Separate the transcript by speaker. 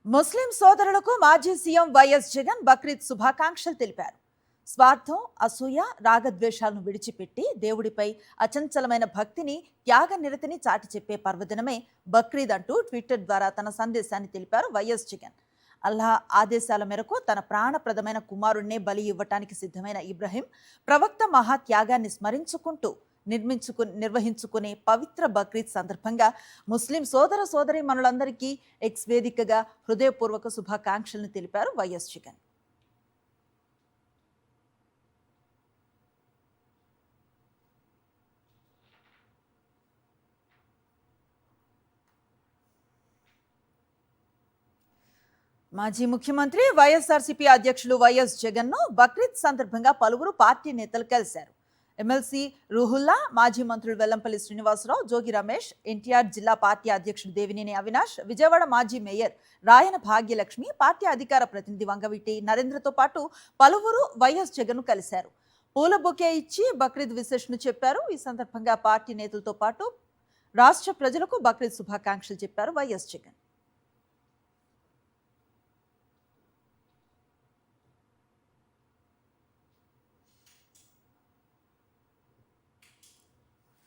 Speaker 1: ముస్లిం సోదరులకు మాజీ CM YS Jagan Bakrid శుభాకాంక్షలు తెలిపారు. స్వార్థం, అసూయ, రాగద్వేషాలను విడిచిపెట్టి దేవుడిపై అచంచలమైన భక్తిని, త్యాగ నిరతిని చాటి చెప్పే పర్వదినమే బక్రీద్ అంటూ ట్విట్టర్ ద్వారా తన సందేశాన్ని తెలిపారు వైఎస్ జగన్. అల్లాహ్ ఆదేశాల మేరకు తన ప్రాణప్రదమైన కుమారుణ్ణే బలి ఇవ్వటానికి సిద్ధమైన ఇబ్రహీం ప్రవక్త మహాత్యాగాన్ని స్మరించుకుంటూ నిర్వహించుకునే పవిత్ర బక్రీద్ సందర్భంగా ముస్లిం సోదర సోదరీమణులందరికీ ఎక్స్ వేదికగా హృదయపూర్వక శుభాకాంక్షలను తెలిపారు వైఎస్ జగన్. మాజీ ముఖ్యమంత్రి వైఎస్ఆర్సీపీ అధ్యక్షులు వైఎస్ జగన్ను బక్రీద్ సందర్భంగా పలువురు పార్టీ నేతలు కలిశారు. ఎమ్మెల్సీ రుహుల్లా, మాజీ మంత్రులు వెల్లంపల్లి శ్రీనివాసరావు, జోగి రమేష్, ఎన్టీఆర్ జిల్లా పార్టీ అధ్యక్షుడు దేవినేని అవినాష్, విజయవాడ మాజీ మేయర్ రాయన భాగ్యలక్ష్మి, పార్టీ అధికార ప్రతినిధి వంగవీటి నరేంద్రతో పాటు పలువురు వైఎస్ జగన్ను కలిశారు. పూల బొకే ఇచ్చి బక్రీద్ విశేషను చెప్పారు. ఈ సందర్భంగా పార్టీ నేతలతో పాటు రాష్ట్ర ప్రజలకు బక్రీద్ శుభాకాంక్షలు చెప్పారు వైఎస్ జగన్.